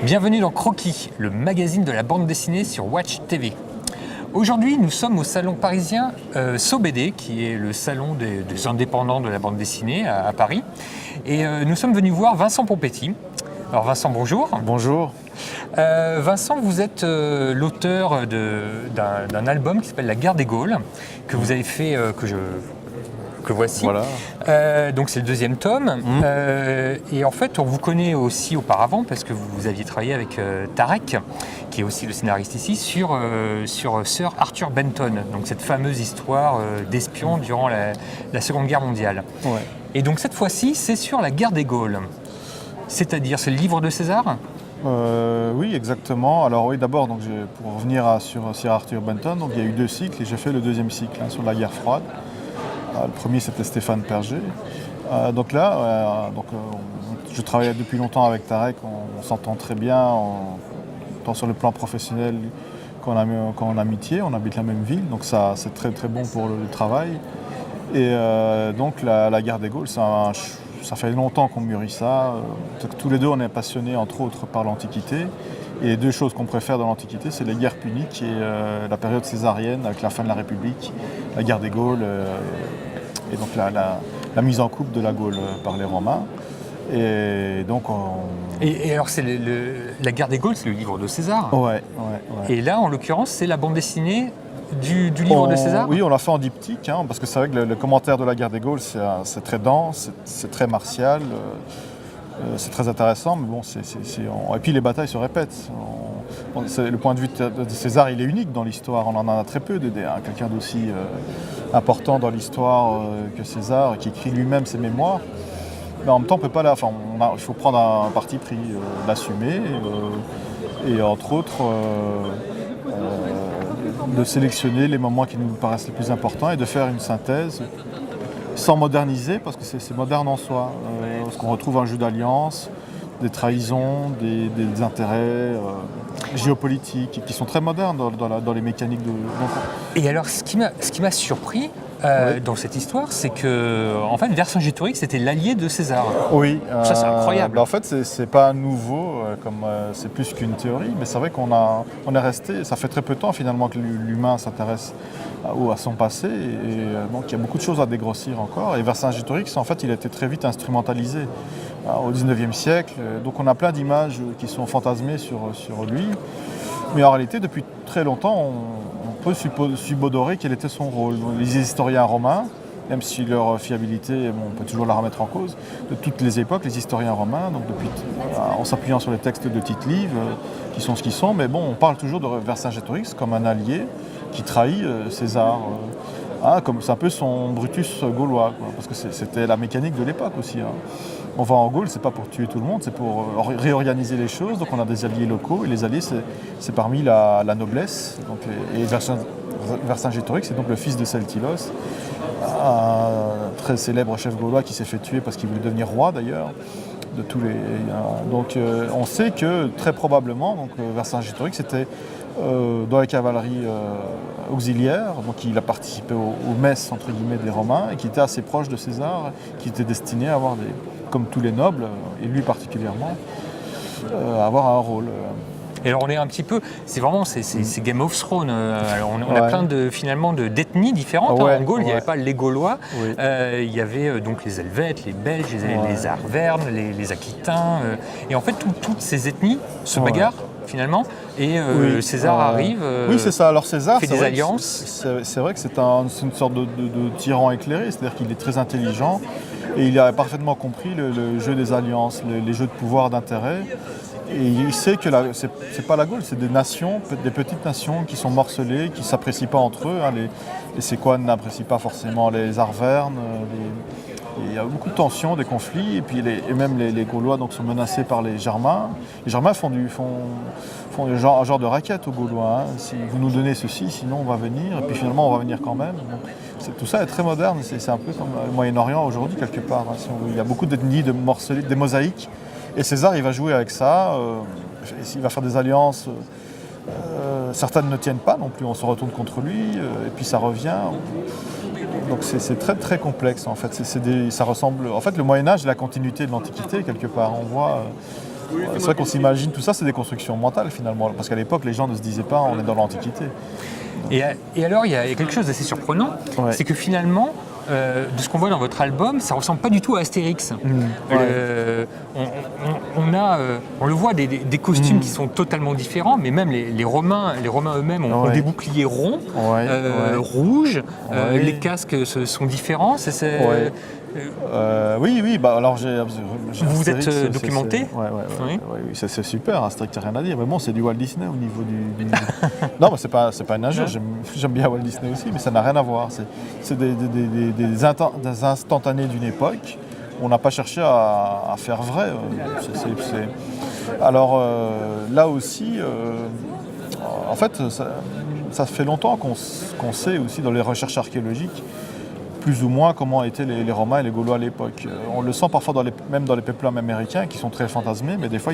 Bienvenue dans Croquis, le magazine de la bande dessinée sur Watch TV. Aujourd'hui, nous sommes au salon parisien SoBD, qui est le salon des indépendants de la bande dessinée à Paris. Et nous sommes venus voir Vincent Pompetti. Alors Vincent, bonjour. Bonjour. Vincent, vous êtes l'auteur d'un album qui s'appelle La Guerre des Gaules, que vous avez fait, que voici. Voilà. Donc c'est le deuxième tome. Et en fait, on vous connaît aussi auparavant parce que vous aviez travaillé avec Tarek, qui est aussi le scénariste ici, sur Sir Arthur Benton, donc cette fameuse histoire d'espion durant la Seconde Guerre mondiale. Ouais. Et donc cette fois-ci, c'est sur la Guerre des Gaules. C'est-à-dire, c'est le livre de César ? Oui, exactement. Alors oui, d'abord, donc, pour revenir sur Sir Arthur Benton, donc, il y a eu 2 cycles et j'ai fait le 2e cycle sur la guerre froide. Le premier, c'était Stéphane Perger. Donc là, je travaille depuis longtemps avec Tarek, on s'entend très bien, tant sur le plan professionnel qu'en amitié, on habite la même ville, donc ça c'est très très bon pour le travail. Et donc la guerre des Gaules, ça fait longtemps qu'on mûrit ça. Tous les deux, on est passionnés entre autres par l'Antiquité. Et les 2 choses qu'on préfère dans l'Antiquité, c'est les guerres puniques et la période césarienne avec la fin de la République, la guerre des Gaules et donc la mise en coupe de la Gaule par les Romains. Et donc Et alors, c'est la Guerre des Gaules, c'est le livre de César. Ouais. Et là, en l'occurrence, c'est la bande dessinée du livre de César. Oui, on l'a fait en diptyque, parce que c'est vrai que le commentaire de la guerre des Gaules, c'est très dense, c'est très martial, c'est très intéressant, mais bon, et puis les batailles se répètent. Le point de vue de César, il est unique dans l'histoire, on en a très peu quelqu'un d'aussi important dans l'histoire que César, qui écrit lui-même ses mémoires. Mais en même temps, on peut pas il faut prendre un parti pris, l'assumer, et entre autres, de sélectionner les moments qui nous paraissent les plus importants et de faire une synthèse sans moderniser, parce que c'est moderne en soi. Parce qu'on retrouve un jeu d'alliance, des trahisons, des intérêts géopolitiques qui sont très modernes dans les mécaniques de... Et alors, ce qui m'a surpris dans cette histoire, c'est que en fait, Vercingétorix c'était l'allié de César. Oui. Ça, c'est incroyable. En fait, c'est pas nouveau, c'est plus qu'une théorie, mais c'est vrai qu'on est resté... Ça fait très peu de temps, finalement, que l'humain s'intéresse à son passé, et donc il y a beaucoup de choses à dégrossir encore. Et Vercingétorix, en fait, il a été très vite instrumentalisé au XIXe siècle. Donc on a plein d'images qui sont fantasmées sur lui. Mais en réalité, depuis très longtemps, on peut subodorer quel était son rôle. Les historiens romains, même si leur fiabilité, on peut toujours la remettre en cause, de toutes les époques, les historiens romains, donc en s'appuyant sur les textes de Tite-Live, qui sont ce qu'ils sont, mais bon, on parle toujours de Vercingétorix comme un allié qui trahit César. Comme c'est un peu son Brutus gaulois, parce que c'était la mécanique de l'époque aussi. On va en Gaule, c'est pas pour tuer tout le monde, c'est pour réorganiser les choses. Donc on a des alliés locaux, et les alliés, c'est parmi la noblesse. Donc, et Vercingétorix, c'est donc le fils de Celtilos, un très célèbre chef gaulois qui s'est fait tuer parce qu'il voulait devenir roi d'ailleurs. Donc on sait que très probablement, Vercingétorix était dans la cavalerie auxiliaire, donc il a participé aux messes entre guillemets des Romains, et qui était assez proche de César, qui était destiné à avoir comme tous les nobles, et lui particulièrement, avoir un rôle. Et alors on est un petit peu, c'est Game of Thrones. Alors on a plein d'ethnies différentes. En Gaule, il n'y avait pas les Gaulois, il y avait donc les Helvètes, les Belges, les Arvernes, les Aquitains, et en fait toutes ces ethnies se bagarrent finalement, et César arrive, oui, c'est ça. Alors César fait des alliances. C'est vrai que c'est une sorte de tyran éclairé, c'est-à-dire qu'il est très intelligent, et il a parfaitement compris le jeu des alliances, les jeux de pouvoir, d'intérêt. Et il sait que c'est pas la Gaule, c'est des nations, des petites nations qui sont morcelées, qui ne s'apprécient pas entre eux. Les Séquanes n'apprécient pas forcément les Arvernes, Il y a beaucoup de tensions, des conflits, et puis même les Gaulois donc, sont menacés par les Germains. Les Germains font un genre de raquette aux Gaulois. Si vous nous donnez ceci, sinon on va venir, et puis finalement on va venir quand même. Donc, tout ça est très moderne, c'est un peu comme le Moyen-Orient aujourd'hui quelque part. Il y a beaucoup d'ethnies, de morcelés, des mosaïques, et César il va jouer avec ça, il va faire des alliances. Certaines ne tiennent pas non plus, on se retourne contre lui, et puis ça revient. Donc c'est très très complexe en fait. Ça ressemble. En fait, le Moyen Âge est la continuité de l'Antiquité quelque part. On voit. C'est vrai qu'on s'imagine tout ça, c'est des constructions mentales finalement, parce qu'à l'époque les gens ne se disaient pas on est dans l'Antiquité. Et alors il y a quelque chose d'assez surprenant, c'est que finalement. De ce qu'on voit dans votre album, ça ressemble pas du tout à Astérix. On le voit des costumes qui sont totalement différents, mais même les Romains eux-mêmes ont des boucliers ronds, rouges. Les casques sont différents. Oui. Bah alors vous vous êtes documenté. Oui, c'est super. Astérix, il n'y a rien à dire. Mais bon, c'est du Walt Disney au niveau du. Non, mais c'est pas une injure. J'aime bien Walt Disney aussi, mais ça n'a rien à voir. C'est des instantanés d'une époque. On n'a pas cherché à faire vrai. Alors là aussi, en fait, ça fait longtemps qu'on sait aussi dans les recherches archéologiques plus ou moins comment étaient les Romains et les Gaulois à l'époque. On le sent parfois même dans les peuplements américains qui sont très fantasmés, mais des fois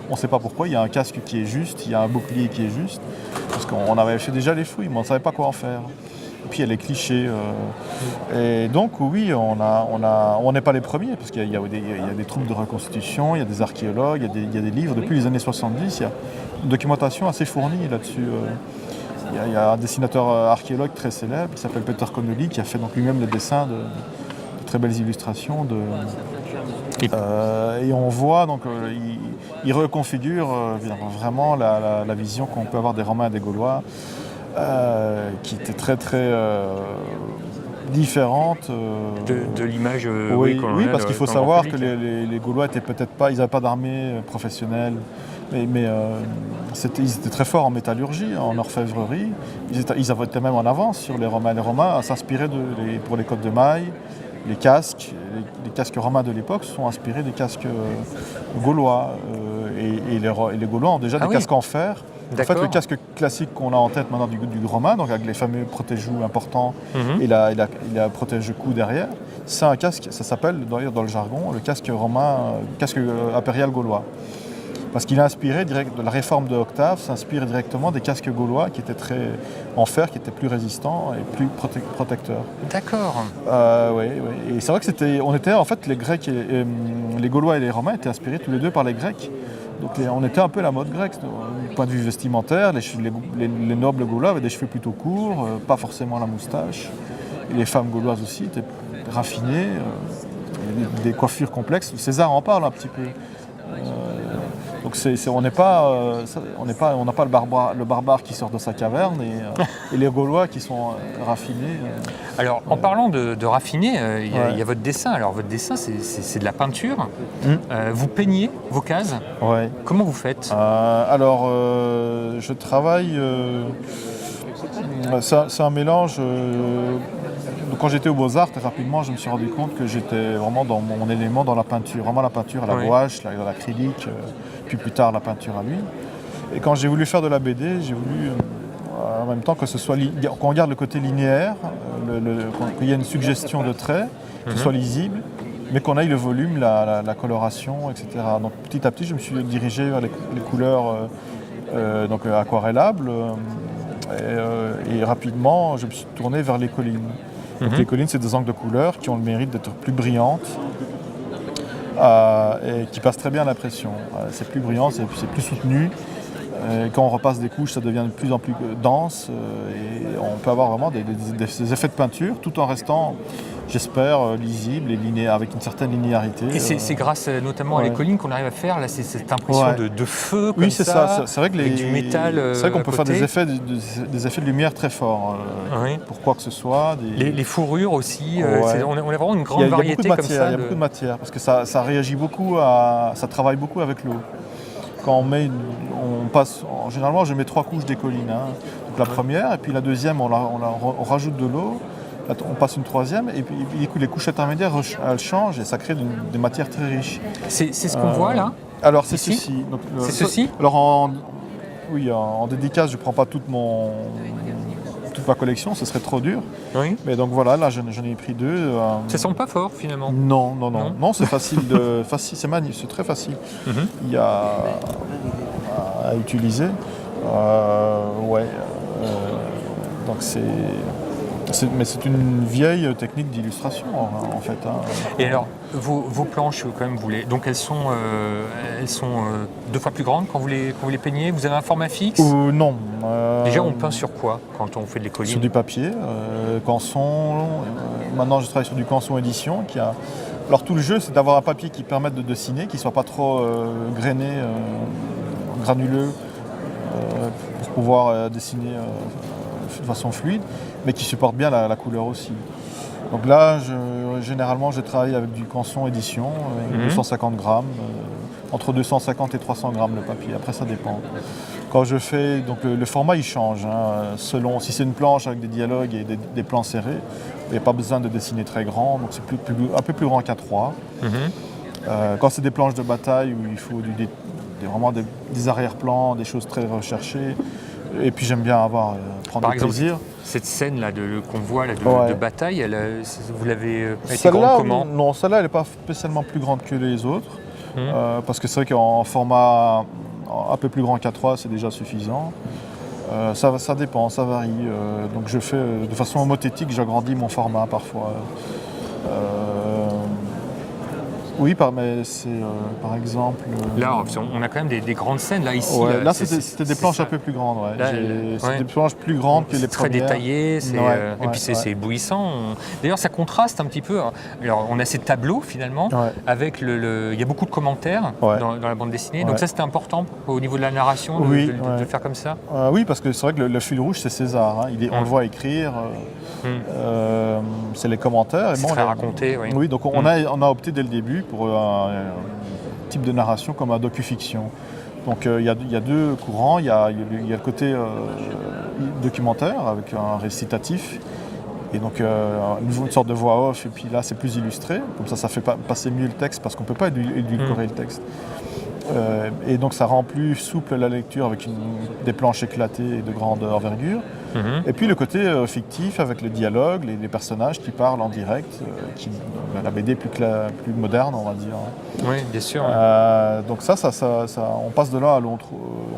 on ne sait pas pourquoi, il y a un casque qui est juste, il y a un bouclier qui est juste, parce qu'on avait fait déjà les fouilles, mais on ne savait pas quoi en faire. Et puis il y a les clichés. Et donc oui, on n'est pas les premiers, parce qu'il y a des troupes de reconstitution, il y a des archéologues, il y a des livres. Depuis les années 70, il y a une documentation assez fournie là-dessus. Il y a un dessinateur archéologue très célèbre qui s'appelle Peter Connolly qui a fait donc lui-même les dessins de très belles illustrations. Et on voit, donc, il reconfigure vraiment la vision qu'on peut avoir des Romains et des Gaulois, qui était très très différente. De l'image. Oui, parce qu'il faut savoir que les Gaulois étaient peut-être pas, ils n'avaient pas d'armée professionnelle. Mais ils étaient très forts en métallurgie, en orfèvrerie. Ils étaient même en avance sur les Romains. Les Romains s'inspiraient pour les cottes de mailles, les casques romains de l'époque sont inspirés des casques gaulois. Et les Gaulois ont déjà des casques en fer. En fait, le casque classique qu'on a en tête maintenant du romain, donc avec les fameux protège-joues importants et la protège-cou derrière, c'est un casque, ça s'appelle d'ailleurs dans le jargon, le casque romain, casque impérial gaulois. Parce qu'il est inspiré de la réforme de Octave, s'inspire directement des casques gaulois qui étaient très en fer, qui étaient plus résistants et plus protecteurs. D'accord. Oui. Et c'est vrai que en fait, les Grecs, les Gaulois et les Romains étaient inspirés tous les deux par les Grecs. Donc on était un peu la mode grecque, du point de vue vestimentaire. Les nobles Gaulois avaient des cheveux plutôt courts, pas forcément la moustache. Et les femmes gauloises aussi étaient raffinées, des coiffures complexes. César en parle un petit peu. Donc on n'a pas le barbare qui sort de sa caverne et les Gaulois qui sont raffinés. Alors en parlant de raffinés, il y a votre dessin. Alors votre dessin c'est de la peinture. Vous peignez vos cases. Ouais. Comment vous faites je travaille. C'est un mélange. Quand j'étais aux Beaux-Arts, très rapidement, je me suis rendu compte que j'étais vraiment dans mon élément, dans la peinture. Vraiment la peinture à la gouache, l'acrylique, puis plus tard la peinture à l'huile. Et quand j'ai voulu faire de la BD, j'ai voulu en même temps qu'on regarde le côté linéaire, qu'il y ait une suggestion de traits, que ce soit lisible, mais qu'on ait le volume, la coloration, etc. Donc petit à petit, je me suis dirigé vers les couleurs aquarellables. Et rapidement, je me suis tourné vers les collines. Donc les collines, c'est des angles de couleurs qui ont le mérite d'être plus brillantes et qui passent très bien à la pression. C'est plus brillant, c'est plus soutenu. Quand on repasse des couches, ça devient de plus en plus dense et on peut avoir vraiment des effets de peinture tout en restant, j'espère, lisible et avec une certaine linéarité. Et c'est grâce notamment à les collines qu'on arrive à faire là, cette impression de feu comme c'est ça. C'est vrai que avec du métal. C'est vrai qu'on peut faire des effets de lumière très forts pour quoi que ce soit. Les fourrures aussi. On a vraiment une grande variété comme ça. Il y a beaucoup de matière parce que ça réagit beaucoup ça travaille beaucoup avec l'eau. Quand généralement je mets 3 couches d'écoline. Donc la première et puis la deuxième on rajoute de l'eau on passe une troisième, et puis du coup, les couches intermédiaires, elles changent et ça crée des matières très riches. C'est ce qu'on voit là? Alors, c'est ceci. C'est ceci? Alors, en dédicace, je ne prends pas toute ma collection, ce serait trop dur. Oui. Mais donc voilà, là, j'en ai pris 2. Ça sent pas fort finalement? Non, c'est facile, c'est très facile. Il y a à utiliser. Donc mais c'est une vieille technique d'illustration en fait. Et alors, vos planches, quand même, donc elles sont 2 fois plus grandes quand vous les peignez? Vous avez un format fixe? Non. Déjà, on peint sur quoi quand on fait de l'écoline? Sur du papier, canson. Maintenant, je travaille sur du canson édition. Alors tout le jeu, c'est d'avoir un papier qui permette de dessiner, qui ne soit pas trop grainé, granuleux, pour pouvoir dessiner de façon fluide, mais qui supporte bien la couleur aussi. Donc là, généralement, je travaille avec du canson édition, 250 grammes, entre 250 et 300 grammes le papier. Après, ça dépend. Quand je fais, donc le format, il change. Selon si c'est une planche avec des dialogues et des plans serrés, il n'y a pas besoin de dessiner très grand, donc c'est un peu plus grand qu'A3. Quand c'est des planches de bataille où il faut vraiment des arrière-plans, des choses très recherchées, et puis j'aime bien prendre du plaisir. Cette scène-là qu'on voit là, de bataille, vous l'avez été grande comment? Non, celle-là, elle n'est pas spécialement plus grande que les autres, parce que c'est vrai qu'en format un peu plus grand qu'A3, c'est déjà suffisant. Ça dépend, ça varie. Donc je fais de façon homothétique, j'agrandis mon format parfois. Oui, mais c'est par exemple. Là, on a quand même des grandes scènes là ici. Là, c'était des planches un peu plus grandes. C'est des planches plus grandes que les très premières. Très détaillées. Et puis c'est éblouissant. D'ailleurs, ça contraste un petit peu. Alors, on a ces tableaux finalement avec il y a beaucoup de commentaires dans la bande dessinée. Donc ça, c'était important au niveau de la narration de le faire comme ça. Oui, parce que c'est vrai que le fil rouge, c'est César. On le voit écrire. C'est les commentaires. C'est très raconté. Oui, donc on a opté dès le début pour un type de narration comme un docu-fiction. Donc il y a 2 courants. Il y a le côté documentaire avec un récitatif et donc une sorte de voix off. Et puis là, c'est plus illustré. Comme ça fait passer mieux le texte parce qu'on ne peut pas édulcorer le texte. Et donc ça rend plus souple la lecture avec des planches éclatées et de grande envergure. Et puis le côté fictif avec le dialogue, les personnages qui parlent en direct, la BD plus moderne, on va dire. Oui, bien sûr. Donc ça, on passe de l'un à l'autre,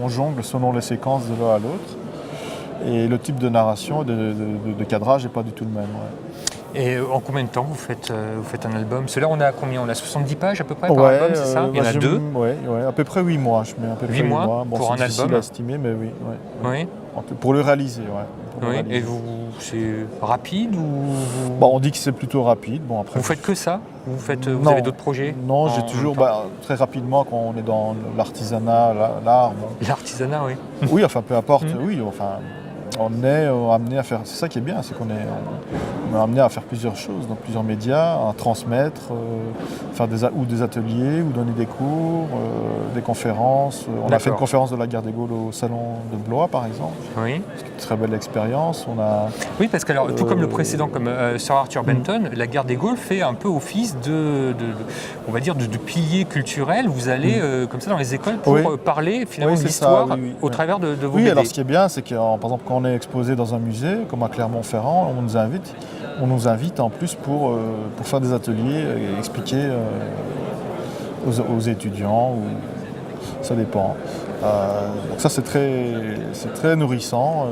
on jongle selon les séquences de l'un à l'autre. Et le type de narration, de cadrage n'est pas du tout le même. Et en combien de temps vous faites un album? Celui-là, on a combien? On a 70 pages à peu près par album, c'est ça? Il y en a 2? Oui, à peu près 8 mois. Je mets à peu près 8 mois Bon, pour un album? C'est difficile à estimer, mais oui. Oui. Pour le réaliser, Et c'est rapide ou on dit que c'est plutôt rapide. Bon, après, vous faites que ça? Vous avez d'autres projets? Non, j'ai toujours, très rapidement, quand on est dans l'artisanat, l'art. L'artisanat, oui. Oui, enfin, peu importe, on est amené à faire, c'est ça qui est bien, c'est qu'on est amené à faire plusieurs choses, dans plusieurs médias, à transmettre, faire des ateliers, ou donner des cours, des conférences. On a fait une conférence de la guerre des Gaules au salon de Blois, par exemple. Oui. C'est une très belle expérience. Oui, parce que tout comme le précédent, comme Sir Arthur Benton, la guerre des Gaules fait un peu office on va dire, de pilier culturel. Vous allez comme ça dans les écoles pour parler finalement de l'histoire au travers de vos BD. Oui, alors ce qui est bien, c'est que par exemple, quand on est exposé dans un musée, comme à Clermont-Ferrand, on nous invite en plus pour faire des ateliers et expliquer aux étudiants, ça dépend. Donc ça, c'est très nourrissant.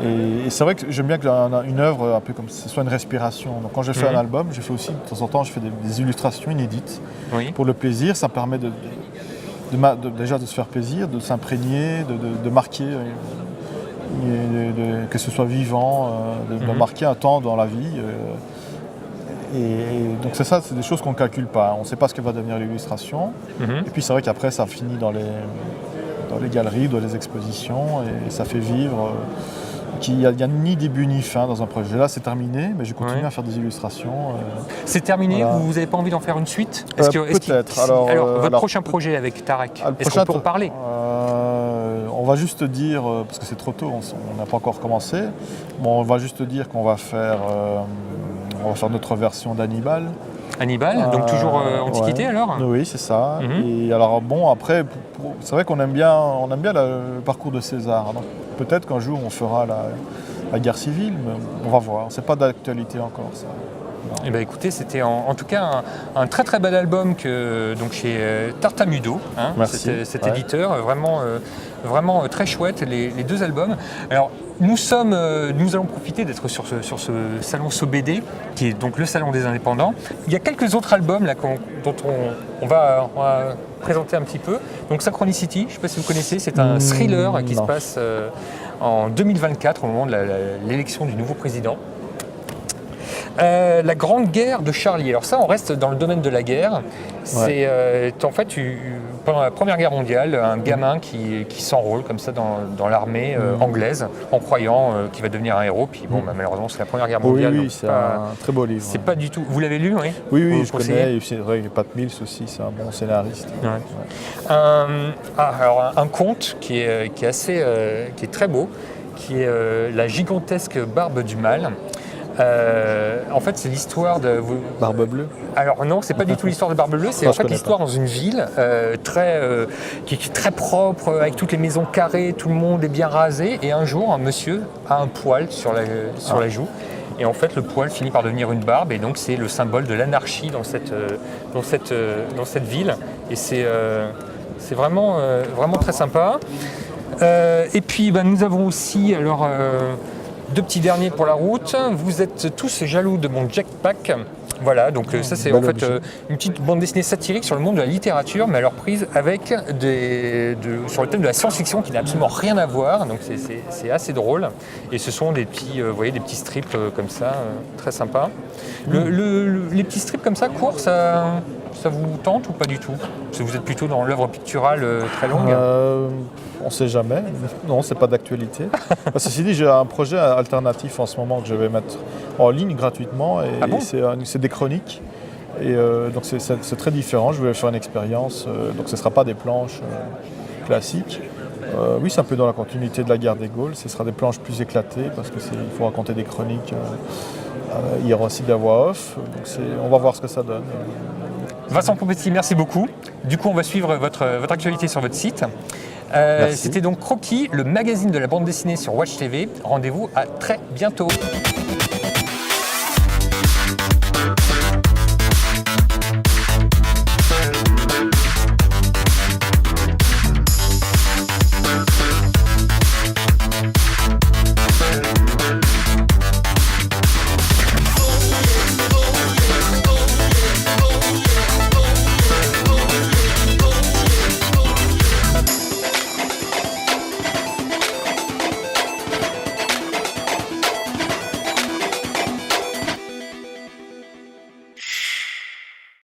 Et c'est vrai que j'aime bien qu'une œuvre, un peu comme ce soit une respiration. Donc quand je fais un album, je fais aussi, de temps en temps, je fais des illustrations inédites. Pour le plaisir, ça permet déjà de se faire plaisir, de s'imprégner, de marquer, que ce soit vivant, de marquer un temps dans la vie. Et donc c'est des choses qu'on ne calcule pas. On ne sait pas ce que va devenir l'illustration. Et puis c'est vrai qu'après, ça finit dans les galeries, dans les expositions, et ça fait vivre. Il n'y a ni début ni fin dans un projet. Là, c'est terminé, mais je continue à faire des illustrations. C'est terminé, voilà. Vous n'avez pas envie d'en faire une suite? Peut-être. Alors, votre prochain projet avec Tarek, est-ce qu'on peut en parler? on va juste dire, parce que c'est trop tôt, on n'a pas encore commencé, bon, on va juste dire qu'on va faire notre version d'Hannibal. Hannibal, donc toujours Antiquité alors? Oui, c'est ça. Et alors bon, après, c'est vrai qu'on aime bien le parcours de César. Donc peut-être qu'un jour on fera la guerre civile, mais on va voir. C'est pas d'actualité encore, ça. Eh ben, écoutez, c'était en tout cas un très très bel album donc chez Tartamudo, hein, cet éditeur, vraiment très chouette, les deux albums. Alors nous allons profiter d'être sur ce salon SoBD, qui est donc le salon des indépendants. Il y a quelques autres albums là, dont on va présenter un petit peu. Donc Synchronicity, je ne sais pas si vous connaissez, c'est un thriller qui se passe en 2024 au moment de l'élection du nouveau président. La Grande Guerre de Charlie. Alors ça, on reste dans le domaine de la guerre. C'est en fait, pendant la Première Guerre mondiale, un gamin qui s'enrôle comme ça dans l'armée anglaise en croyant qu'il va devenir un héros. Puis bon, malheureusement, c'est la Première Guerre mondiale. Oui, c'est un très beau livre. C'est pas du tout... Vous l'avez lu, oui? Oui, je connais. C'est vrai que Pat Mills aussi, c'est un bon scénariste. Alors, un conte qui est très beau, qui est La gigantesque barbe du mal. En fait, c'est l'histoire de... Barbe Bleue? Alors non, c'est pas du tout l'histoire de Barbe Bleue, c'est en fait l'histoire dans une ville qui est très propre, avec toutes les maisons carrées, tout le monde est bien rasé, et un jour, un monsieur a un poil sur la joue, et en fait, le poil finit par devenir une barbe, et donc c'est le symbole de l'anarchie dans cette ville, et c'est vraiment très sympa. Et puis, nous avons aussi... Alors, deux petits derniers pour la route. Vous êtes tous jaloux de mon Jetpack. Voilà, donc ça c'est en fait une petite bande dessinée satirique sur le monde de la littérature, mais alors prise avec sur le thème de la science-fiction qui n'a absolument rien à voir. Donc c'est assez drôle. Et ce sont des petits, vous voyez, des petits strips comme ça, très sympas. Les petits strips comme ça, courts, ça vous tente ou pas du tout? Parce que vous êtes plutôt dans l'œuvre picturale très longue. On ne sait jamais. Non, c'est pas d'actualité. Ceci dit, j'ai un projet alternatif en ce moment que je vais mettre en ligne gratuitement. Et c'est des chroniques. Et donc c'est très différent. Je vais faire une expérience. Donc ce ne sera pas des planches classiques. Oui, c'est un peu dans la continuité de la guerre des Gaules. Ce sera des planches plus éclatées parce qu'il faut raconter des chroniques. Il y aura aussi de la voix off. Donc on va voir ce que ça donne. Vincent Pompetti, merci beaucoup. Du coup, on va suivre votre actualité sur votre site. C'était donc Croquis, le magazine de la bande dessinée sur Watch TV. Rendez-vous à très bientôt.